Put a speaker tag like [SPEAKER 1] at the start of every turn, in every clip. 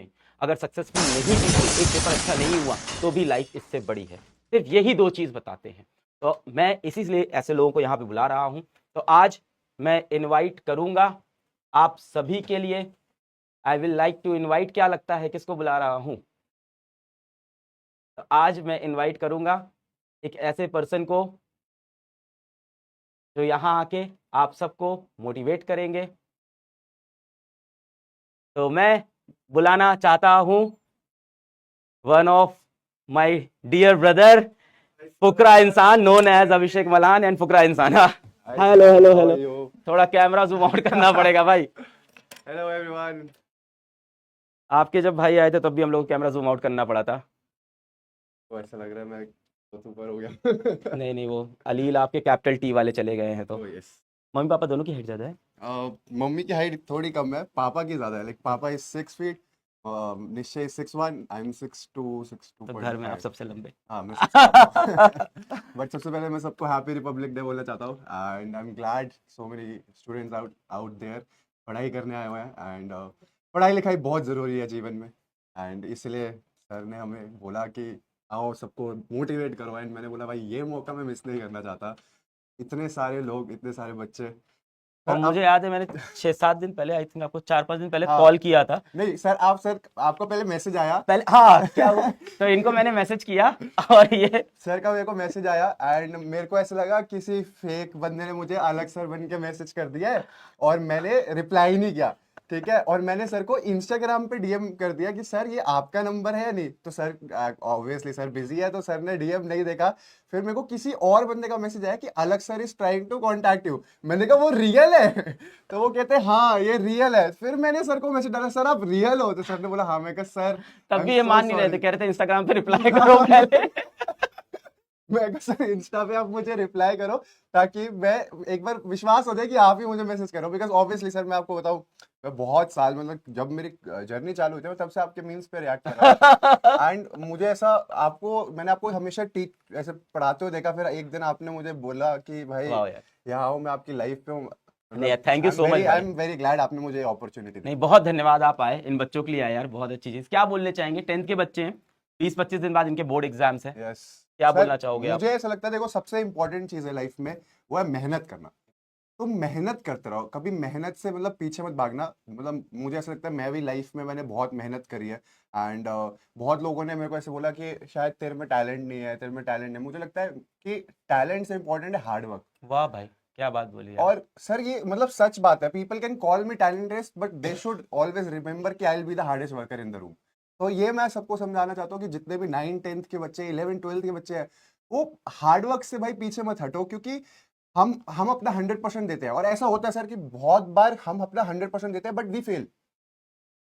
[SPEAKER 1] नहीं। अगर सक्सेसफुल नहीं भी हुई, एक पेपर अच्छा नहीं हुआ, तो भी लाइफ इससे बड़ी है। सिर्फ यही दो चीज़ बताते हैं। तो मैं इसीलिए ऐसे लोगों को यहाँ पे बुला रहा हूँ। तो आज मैं इनवाइट करूँगा आप सभी के लिए। I will like to invite, क्या लगता है किसको बुला रहा हूँ? तो आज मैं इनवाइट करूँगा एक ऐसे पर्सन को जो यहाँ आके आप सबको मोटिवेट करेंगे। तो मैं बुलाना चाहता हूँ one of my dear brother, Fukra Insaan known as Abhishek Malan and Fukra Insaan. Hello hello hello, थोड़ा कैमरा जूम आउट करना पड़ेगा भाई।
[SPEAKER 2] Hello everyone.
[SPEAKER 1] आपके जब भाई आए थे तब भी हम लोग को कैमरा जूम आउट करना पड़ा था।
[SPEAKER 2] तो ऐसा लग रहा है मैं बहुत ऊपर हो गया।
[SPEAKER 1] नहीं नहीं, वो अलील आपके कैपिटल टी वाले चले गए हैं। तो
[SPEAKER 2] ओह यस।
[SPEAKER 1] मम्मी पापा दोनों की हाइट ज्यादा है।
[SPEAKER 2] मम्मी की हाइट थोड़ी कम है, पापा की ज्यादा है। लाइक पापा इज 6 फीट, निश्चय इज 6'1", आई एम 6'2",
[SPEAKER 1] तो घर में आप
[SPEAKER 2] 6'2.5।
[SPEAKER 1] सबसे लंबे।
[SPEAKER 2] हाँ मैं सबसे लंबा। बट सबसे पहले मैं सबको हैप्पी रिपब्लिक डे बोलना चाहता हूँ and I am glad so many students out out there पढ़ाई करने आए हुए हैं एंड पढ़ाई लिखाई बहुत ज़रूरी है जीवन में। एंड इसलिए सर ने हमें बोला कि आओ सबको मोटिवेट करो, एंड मैंने बोला भाई ये मौका मैं मिस नहीं करना चाहता। इतने सारे लोग, इतने सारे बच्चे।
[SPEAKER 1] और
[SPEAKER 2] सर
[SPEAKER 1] मुझे
[SPEAKER 2] आप
[SPEAKER 1] याद है मैंने 6-7 दिन पहले, आई थिंक आपको 4-5 दिन पहले
[SPEAKER 2] हाँ
[SPEAKER 1] कॉल किया था।
[SPEAKER 2] नहीं सर, सर आपको पहले मैसेज आया।
[SPEAKER 1] पहले हाँ, क्या हुआ? तो इनको मैंने मैसेज किया और ये
[SPEAKER 2] सर का मेरे को मैसेज आया एंड मेरे को ऐसा लगा किसी फेक बंदे ने मुझे अलग सर बन के मैसेज कर दिया है और मैंने रिप्लाई नहीं किया। ठीक है, और मैंने सर को इंस्टाग्राम पे डीएम कर दिया कि सर ये आपका नंबर है या नहीं। तो सर ऑब्वियसली सर बिजी है, तो सर ने डीएम नहीं देखा। फिर मेरे को किसी और बंदे का मैसेज आया कि अलग sir is trying to contact you. मैंने कहा वो रियल है? तो वो कहते हैं हाँ ये रियल है। फिर मैंने सर को मैसेज डाला, सर आप रियल हो? तो सर ने बोला हाँ। मैं कहा सर
[SPEAKER 1] तब
[SPEAKER 2] आई एम
[SPEAKER 1] भी ये
[SPEAKER 2] सो
[SPEAKER 1] मान नहीं रहे थे,
[SPEAKER 2] सॉरी।
[SPEAKER 1] कह रहे थे इंस्टाग्राम पे रिप्लाई करो पहले।
[SPEAKER 2] मैं कहा सर इंस्टा पे आप मुझे रिप्लाई करो ताकि मैं एक बार विश्वास हो जाए कि आप ही मुझे मैसेज करो। बिकॉज ऑब्वियसली सर मैं आपको बताऊं, मैं बहुत साल, मतलब जब मेरी जर्नी चालू हुई थी मैं तब से आपके मीम्स पे रिएक्ट कर रहा था। एंड मुझे ऐसा, आपको मैंने आपको हमेशा टीच ऐसे पढ़ाते हुए देखा। फिर एक दिन आपने मुझे बोला कि भाई
[SPEAKER 1] वाह यार,
[SPEAKER 2] यहाँ हूँ मैं आपकी लाइफ पे हूँ।
[SPEAKER 1] नहीं यार,
[SPEAKER 2] मतलब
[SPEAKER 1] thank you so much
[SPEAKER 2] I
[SPEAKER 1] भाई।
[SPEAKER 2] एम वेरी ग्लैड आपने मुझे अपॉर्चुनिटी दी।
[SPEAKER 1] नहीं, बहुत धन्यवाद, आप आए इन बच्चों के लिए आए यार, बहुत अच्छी चीज। क्या बोलने चाहेंगे? 10th के बच्चे हैं, 20-25 दिन बाद इनके बोर्ड एग्जाम्स हैं।
[SPEAKER 2] यस
[SPEAKER 1] क्या
[SPEAKER 2] सर,
[SPEAKER 1] बोलना चाहोगे आप?
[SPEAKER 2] मुझे ऐसा लगता है देखो सबसे इंपॉर्टेंट चीज़ है लाइफ में, वो है मेहनत करना। तुम मेहनत करते रहो, कभी मेहनत से मतलब पीछे मत भागना। मतलब मुझे ऐसा लगता है मैं भी लाइफ में मैंने बहुत मेहनत करी है एंड बहुत लोगों ने मेरे को ऐसे बोला कि शायद तेरे में टैलेंट नहीं है, तेरे में टैलेंट नहीं है। मुझे लगता है कि टैलेंट से इंपॉर्टेंट है हार्ड वर्क।
[SPEAKER 1] वाह भाई, क्या बात बोली यार।
[SPEAKER 2] और सर ये मतलब सच बात है, people can call me talented but they should always remember कि I will be the hardest worker in the room. तो ये मैं सबको समझाना चाहता हूँ कि जितने भी 9th 10th के बच्चे, 11th 12th के बच्चे हैं, वो हार्ड वर्क से भाई पीछे मत हटो। क्योंकि हम अपना 100% देते हैं और ऐसा होता है सर कि बहुत बार हम अपना 100% देते हैं बट वी फेल।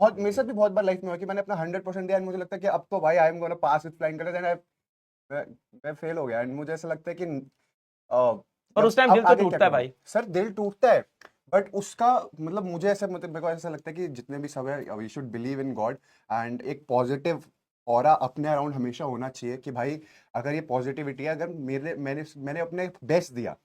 [SPEAKER 2] बहुत मेरे साथ भी बहुत बार लाइफ में हुआ कि मैंने अपना 100% दिया और मुझे लगता है कि अब तो भाई I am gonna pass with flying colours, and मैं मैं फेल हो गया। एंड मुझे ऐसा लगता है कि
[SPEAKER 1] और
[SPEAKER 2] जब
[SPEAKER 1] उस टाइम
[SPEAKER 2] अब
[SPEAKER 1] दिल तो
[SPEAKER 2] आगे क्या
[SPEAKER 1] टूटता है
[SPEAKER 2] करूं।
[SPEAKER 1] भाई।
[SPEAKER 2] सर दिल टूटता है बट उसका मतलब मुझे ऐसा, मतलब मेरे को ऐसा लगता है कि जितने भी सब है we should believe in God and एक पॉजिटिव ऑरा अपने अराउंड हमेशा होना चाहिए कि भाई अगर ये पॉजिटिविटी है, अगर मैंने अपने बेस्ट दिया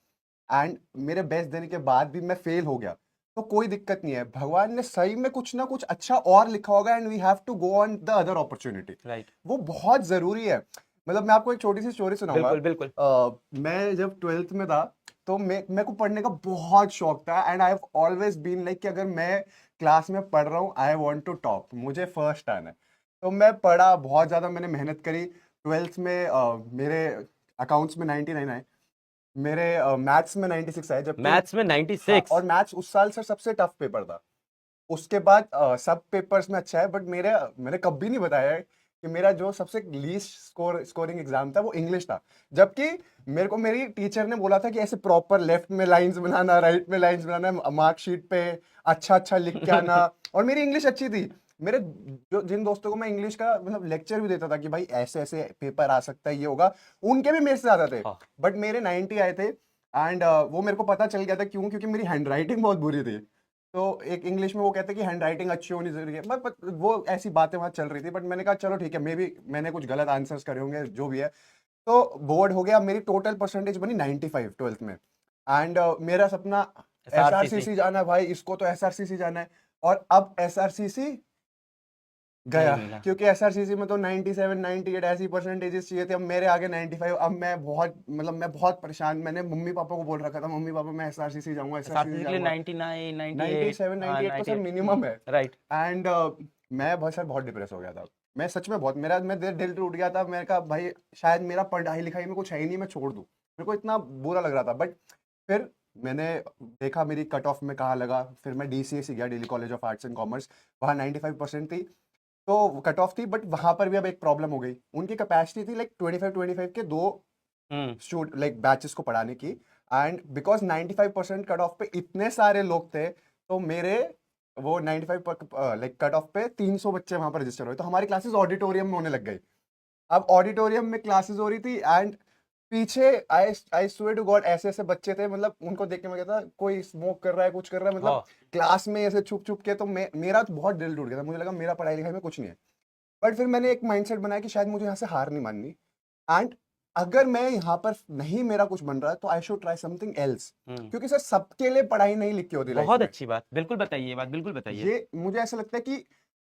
[SPEAKER 2] एंड मेरे बेस्ट देने के बाद भी मैं फेल हो गया तो कोई दिक्कत नहीं है। भगवान ने सही में कुछ ना कुछ अच्छा और लिखा होगा and we have to go on the other opportunity.
[SPEAKER 1] Right.
[SPEAKER 2] वो बहुत जरूरी है। मतलब मैं आपको एक छोटी सी स्टोरी सुनाऊंगा।
[SPEAKER 1] बिल्कुल बिल्कुल।
[SPEAKER 2] मैं जब 12th में था तो मेरे को पढ़ने का बहुत शौक था and I have always been like कि अगर मैं क्लास में पढ़ रहा हूँ आई वांट टू टॉप, मुझे फर्स्ट आना है। तो मैं पढ़ा बहुत ज़्यादा, मैंने मेहनत करी। 12th में मेरे अकाउंट्स में 99 आए, मेरे मैथ्स में 96 आए, जबकि
[SPEAKER 1] मैथ्स में
[SPEAKER 2] हाँ,
[SPEAKER 1] 96?
[SPEAKER 2] और मैथ्स उस साल सर सबसे टफ पेपर था। उसके बाद सब पेपर्स में अच्छा है बट मैंने कभी नहीं बताया है कि मेरा जो सबसे लीस्ट स्कोरिंग एग्जाम था वो इंग्लिश था। जबकि मेरे को मेरी टीचर ने बोला था कि ऐसे प्रॉपर लेफ्ट में लाइंस बनाना, राइट में लाइंस बनाना, मार्कशीट पे अच्छा अच्छा लिख के आना। और मेरी इंग्लिश अच्छी थी। मेरे जो जिन दोस्तों को मैं इंग्लिश का मतलब लेक्चर भी देता था कि भाई ऐसे ऐसे पेपर आ सकता है, ये होगा, उनके भी मेरे से ज्यादा थे।
[SPEAKER 1] हाँ।
[SPEAKER 2] बट मेरे 90 आए थे एंड वो मेरे को पता चल गया था क्यों, क्योंकि मेरी हैंड राइटिंग बहुत बुरी थी। तो एक इंग्लिश में वो कहते हैं कि हैंड राइटिंग अच्छी होनी जरूरी है, बट वो ऐसी बातें वहां चल रही थी। बट मैंने कहा चलो ठीक है, मे भी मैंने कुछ गलत आंसर्स करे होंगे, जो भी है। तो बोर्ड हो गया, मेरी टोटल परसेंटेज बनी 95 12th में। एंड मेरा सपना
[SPEAKER 1] SRCC।
[SPEAKER 2] एसआरसीसी जाना है भाई, इसको तो एसआरसीसी जाना है। और अब एसआरसीसी गया,
[SPEAKER 1] नहीं मिला।
[SPEAKER 2] क्योंकि एसआरसीसी में तो 97 98 ऐसी परसेंटेजेस चाहिए थे, अब मेरे आगे 95। अब मैं बहुत मतलब मैं बहुत परेशान, मैंने मम्मी पापा को बोल रखा था, मम्मी पापा मैं एसआरसीसी जाऊंगा, एसआरसीसी
[SPEAKER 1] एसआरसीसी के लिए
[SPEAKER 2] जाऊंगा।
[SPEAKER 1] 99 98
[SPEAKER 2] 97 98 तो सर
[SPEAKER 1] 98
[SPEAKER 2] मिनिमम है।
[SPEAKER 1] राइट।
[SPEAKER 2] एंड मैं बहुत सर बहुत डिप्रेस हो गया था, मैं सच में बहुत, मेरा मैं दिल टूट गया था। मैंने कहा भाई शायद मेरा पढ़ाई लिखाई में कुछ है ही नहीं, मैं छोड़ दूं, मेरे को इतना बुरा लग रहा था। बट फिर मैंने देखा मेरी कट ऑफ में कहाँ लगा, फिर मैं डीसीएस गया, Delhi college of arts and commerce, वहाँ 95% थी तो कट ऑफ थी। बट वहां पर भी अब एक प्रॉब्लम हो गई, उनकी कैपेसिटी थी लाइक 25 के दो
[SPEAKER 1] हम्म।
[SPEAKER 2] स्टूडेंट लाइक बैचेस को पढ़ाने की। एंड बिकॉज 95% कट ऑफ पे इतने सारे लोग थे, तो मेरे वो 95 लाइक कट ऑफ पे 300 बच्चे वहां पर रजिस्टर हुए, तो हमारी क्लासेस ऑडिटोरियम में होने लग गई। अब ऑडिटोरियम में क्लासेस हो रही थी एंड पीछे आई स्वेयर टू गॉड ऐसे ऐसे बच्चे थे, मतलब उनको देख के मैं कहता कोई स्मोक कर रहा है, कुछ कर रहा है, मतलब
[SPEAKER 1] वाह।
[SPEAKER 2] क्लास में ऐसे छुप छुप के। तो मेरा तो बहुत दिल टूट गया था, मुझे लगा मेरा पढ़ाई लिखाई में कुछ नहीं है। बट फिर मैंने एक माइंडसेट बनाया कि शायद मुझे यहाँ से हार नहीं माननी, एंड अगर मैं यहाँ पर नहीं मेरा कुछ बन रहा है तो I should try something else.
[SPEAKER 1] Hmm.
[SPEAKER 2] क्योंकि सर सबके लिए पढ़ाई नहीं लिखी होती लाइफ
[SPEAKER 1] बहुत
[SPEAKER 2] में।
[SPEAKER 1] अच्छी बात, बिल्कुल बताइए ये बात, बिल्कुल बताइए।
[SPEAKER 2] ये मुझे ऐसा लगता है कि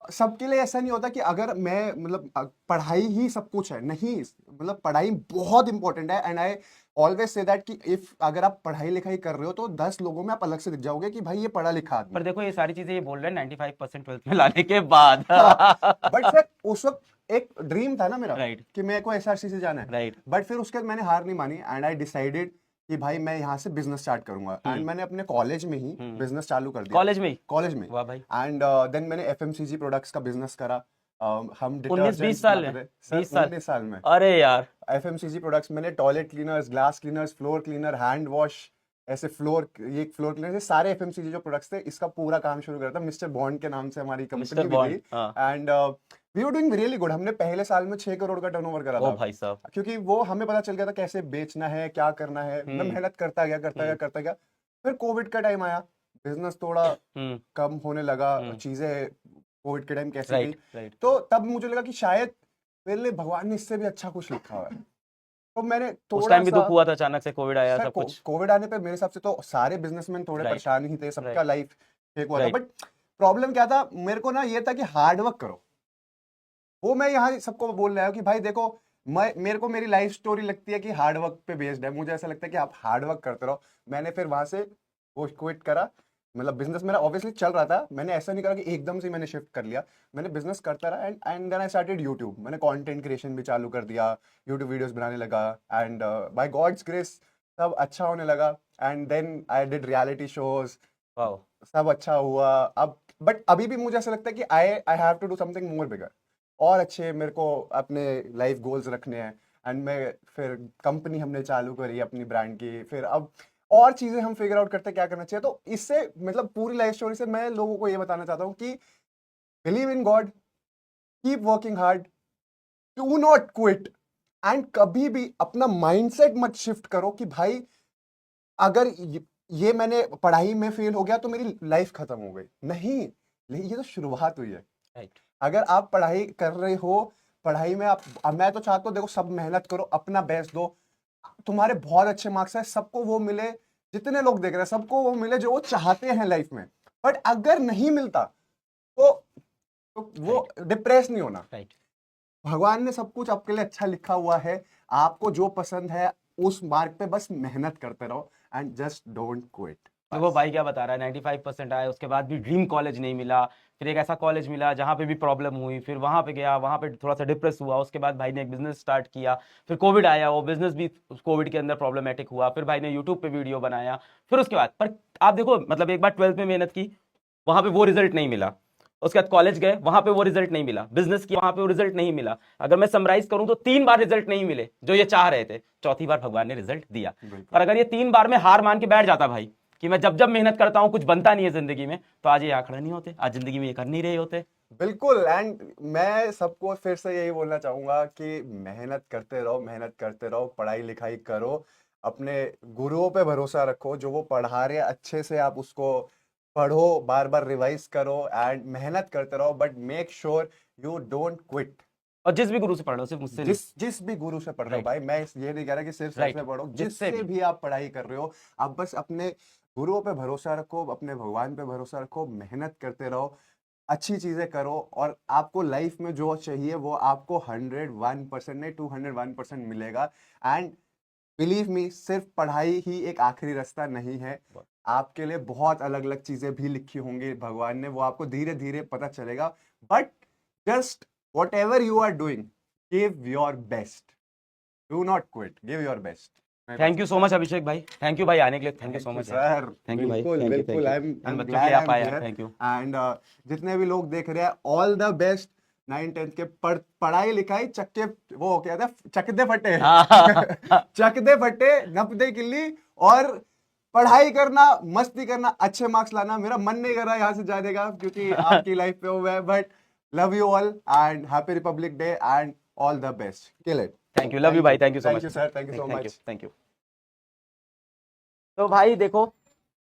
[SPEAKER 2] सबके लिए ऐसा नहीं होता कि अगर मैं मतलब पढ़ाई ही सब कुछ है, नहीं, मतलब पढ़ाई बहुत इंपॉर्टेंट है। And I always say that कि इफ अगर आप पढ़ाई लिखाई कर रहे हो तो 10 लोगों में आप अलग से दिख जाओगे कि भाई ये पढ़ा लिखा आदमी
[SPEAKER 1] पर
[SPEAKER 2] है।
[SPEAKER 1] देखो ये सारी चीजें ये बोल रहे हैं 95% ट्वेल्थ में लाने के बाद।
[SPEAKER 2] बट सर उस वक्त एक ड्रीम था ना मेरा
[SPEAKER 1] राइट
[SPEAKER 2] कि मेरे को एसआरसी से जाना है।
[SPEAKER 1] राइट।
[SPEAKER 2] बट फिर उसके बाद मैंने हार नहीं मानी एंड आई डिसाइडेड कि भाई मैं यहाँ से बिजनेस स्टार्ट करूंगा। एंड मैंने अपने कॉलेज में ही बिजनेस चालू कर दिया,
[SPEAKER 1] कॉलेज में ही?
[SPEAKER 2] कॉलेज में।
[SPEAKER 1] वाह भाई।
[SPEAKER 2] एंड देन मैंने एफएमसीजी प्रोडक्ट्स का बिजनेस करा। हम
[SPEAKER 1] 19 20
[SPEAKER 2] डिटर्जेंट्स
[SPEAKER 1] साल
[SPEAKER 2] बनाते
[SPEAKER 1] में?
[SPEAKER 2] थे सर
[SPEAKER 1] 20 साल?
[SPEAKER 2] 19 साल में।
[SPEAKER 1] अरे यार।
[SPEAKER 2] एफएमसीजी प्रोडक्ट्स मैंने toilet cleaners, glass cleaners, floor cleaner, hand wash, ऐसे फ्लोर, ये फ्लोर क्लीनर, ये सारे एफएमसीजी जो प्रोडक्ट्स थे इसका पूरा काम शुरू करा था। मिस्टर बॉन्ड के नाम से हमारी
[SPEAKER 1] मिस्टर
[SPEAKER 2] कंपनी भी
[SPEAKER 1] बॉन्ड,
[SPEAKER 2] थी।
[SPEAKER 1] हाँ।
[SPEAKER 2] And we were doing really good, हमने पहले साल में 6 करोड़ का टर्नओवर करा
[SPEAKER 1] ओ
[SPEAKER 2] था।
[SPEAKER 1] भाई साहब।
[SPEAKER 2] क्योंकि वो हमें पता चल गया था कैसे बेचना है, क्या करना है। मैं मेहनत करता गया करता गया करता गया। फिर कोविड का टाइम आया, बिजनेस थोड़ा
[SPEAKER 1] हम्म।
[SPEAKER 2] कम होने लगा, चीजें कोविड के टाइम कैसी थी।
[SPEAKER 1] Right right.
[SPEAKER 2] तो तब मुझे लगा कि शायद मेरे लिए भगवान ने इससे भी अच्छा कुछ लिखा हुआ है। तो मैंने
[SPEAKER 1] उस
[SPEAKER 2] थोड़ा
[SPEAKER 1] टाइम भी
[SPEAKER 2] सा,
[SPEAKER 1] दुख हुआ था, अचानक से कोविड आया
[SPEAKER 2] सर
[SPEAKER 1] सब कुछ।
[SPEAKER 2] कोविड आने पे मेरे हिसाब से तो सारे बिजनेसमैन थोड़े
[SPEAKER 1] राइट
[SPEAKER 2] परेशान ही थे, सबका
[SPEAKER 1] राइट
[SPEAKER 2] लाइफ फेक हुआ था।
[SPEAKER 1] राइट।
[SPEAKER 2] बट प्रॉब्लम क्या था मेरे को ना, ये था कि हार्ड वर्क करो। वो मैं यहाँ सबको बोल रहा हूँ कि भाई देखो, मैं मेरे को मेरी लाइफ स्टोरी लगती है कि हार्ड वर्क पे बेस्ड है। मुझे ऐसा लगता है कि आप हार्ड वर्क करते रहो। मैंने फिर वहां से वो क्विट करा। मतलब बिजनेस मेरा ऑब्वियसली चल रहा था, मैंने ऐसा नहीं करा कि एकदम से मैंने शिफ्ट कर लिया। मैंने बिजनेस करता रहा and then I started YouTube. मैंने कंटेंट क्रिएशन भी चालू कर दिया, यूट्यूब वीडियोस बनाने लगा। एंड बाय गॉड्स ग्रेस सब अच्छा होने लगा। And then I did reality shows,
[SPEAKER 1] wow.
[SPEAKER 2] सब अच्छा हुआ। अब बट अभी भी मुझे ऐसा लगता है कि I I have to do something more bigger, और अच्छे मेरे को अपने लाइफ गोल्स रखने हैं। एंड मैं फिर कंपनी हमने चालू करी अपनी ब्रांड की। फिर अब और चीजें हम फिगर आउट करते हैं क्या करना चाहिए। तो इससे मतलब पूरी लाइफ स्टोरी से मैं लोगों को ये बताना चाहता हूँ कि believe in God, keep working hard, do not quit. And कभी भी अपना माइंडसेट मत शिफ्ट करो कि भाई अगर ये मैंने पढ़ाई में फेल हो गया तो मेरी लाइफ खत्म हो गई। नहीं, ये तो शुरुआत हुई है।
[SPEAKER 1] राइट।
[SPEAKER 2] अगर आप पढ़ाई कर रहे हो, पढ़ाई में आप, अब मैं तो चाहता हूँ देखो सब मेहनत करो, अपना बेस्ट दो। तुम्हारे बहुत अच्छे मार्क्स है, सबको वो मिले, जितने लोग देख रहे हैं सबको वो मिले जो वो चाहते हैं लाइफ में। बट अगर नहीं मिलता तो, वो
[SPEAKER 1] राइट
[SPEAKER 2] डिप्रेस नहीं होना।
[SPEAKER 1] राइट।
[SPEAKER 2] भगवान ने सब कुछ आपके लिए अच्छा लिखा हुआ है। आपको जो पसंद है उस मार्ग पे बस मेहनत करते रहो एंड जस्ट डोंट क्विट।
[SPEAKER 1] तो वो भाई क्या बता रहा है, 95% आए, उसके बाद भी ड्रीम कॉलेज नहीं मिला। फिर एक ऐसा कॉलेज मिला जहाँ पे भी प्रॉब्लम हुई, फिर वहाँ पे गया, वहाँ पे थोड़ा सा डिप्रेस हुआ। उसके बाद भाई ने एक बिजनेस स्टार्ट किया, फिर कोविड आया, वो बिजनेस भी कोविड के अंदर प्रॉब्लमेटिक हुआ। फिर भाई ने यूट्यूब पे वीडियो बनाया। फिर उसके बाद पर आप देखो, मतलब एक बार 12th में मेहनत की, वहाँ पे वो रिजल्ट नहीं मिला। उसके बाद कॉलेज गए, वहाँ पे वो रिजल्ट नहीं मिला। बिजनेस किया, वहाँ पे वो रिजल्ट नहीं मिला। अगर मैं समराइज करूँ तो 3 बार रिजल्ट नहीं मिले जो ये चाह रहे थे। चौथी बार भगवान ने रिजल्ट दिया। और अगर ये 3 बार में हार मान के बैठ जाता भाई कि मैं जब जब मेहनत करता हूं कुछ बनता नहीं है जिंदगी में, तो आज ये यहाँ खड़े नहीं होते, आज जिंदगी में ये कर नहीं रहे होते।
[SPEAKER 2] बिल्कुल। एंड मैं सबको फिर से यही बोलना चाहूंगा कि मेहनत करते रहो, मेहनत करते रहो, पढ़ाई लिखाई करो, अपने गुरुओं पे भरोसा रखो। जो वो पढ़ा रहे हैं अच्छे से आप उसको पढ़ो, बार बार रिवाइज करो एंड मेहनत करते रहो। But make sure you don't quit.
[SPEAKER 1] और जिस भी गुरु से पढ़ लो, सिर्फ मुझसे नहीं।
[SPEAKER 2] जिस भी गुरु से पढ़ रहे हो
[SPEAKER 1] राइट
[SPEAKER 2] भाई, मैं ये नहीं कह रहा कि सिर्फ सर
[SPEAKER 1] राइट।
[SPEAKER 2] से पढ़ो,
[SPEAKER 1] जिससे
[SPEAKER 2] जिससे
[SPEAKER 1] भी।
[SPEAKER 2] भी आप पढ़ाई कर रहे हो, आप बस अपने गुरुओं पे भरोसा रखो, अपने भगवान पे भरोसा रखो, मेहनत करते रहो। अच्छी चीजें करो और आपको लाइफ में जो चाहिए वो आपको 101% नहीं 201% मिलेगा। एंड बिलीव मी, सिर्फ पढ़ाई ही एक आखिरी रास्ता नहीं है। आपके लिए बहुत अलग अलग चीजें भी लिखी होंगी भगवान ने, वो आपको धीरे धीरे पता चलेगा। But just whatever you are doing, give your best, do not quit, give your best.
[SPEAKER 1] Thank you so much Abhishek भाई, थैंक यू भाई आने के लिए, thank you so much
[SPEAKER 2] sir,
[SPEAKER 1] thank you भाई,
[SPEAKER 2] बिल्कुल
[SPEAKER 1] थैंक यू
[SPEAKER 2] बिल्कुल, आई
[SPEAKER 1] thank
[SPEAKER 2] M
[SPEAKER 1] बच्चों के
[SPEAKER 2] ग्लैड
[SPEAKER 1] लिए
[SPEAKER 2] आई
[SPEAKER 1] आप
[SPEAKER 2] एम
[SPEAKER 1] आए
[SPEAKER 2] हियर।
[SPEAKER 1] Thank you.
[SPEAKER 2] एंड जितने भी लोग देख रहे हैं, ऑल द बेस्ट। 9-10 के पढ़ाई लिखाई चक्के, वो क्या था, चकदे फटे चकदे फटे, नपदे किल्ली, और पढ़ाई करना, मस्ती करना, अच्छे मार्क्स लाना। मेरा मन नहीं कर रहा यहाँ से जाने का क्योंकि आपकी लाइफ पे हुआ है, but love you all and happy Republic Day and all the best, kill it.
[SPEAKER 1] Thank you, love you भाई, thank you so much,
[SPEAKER 2] thank you sir, thank you so much.
[SPEAKER 1] Thank you. तो भाई देखो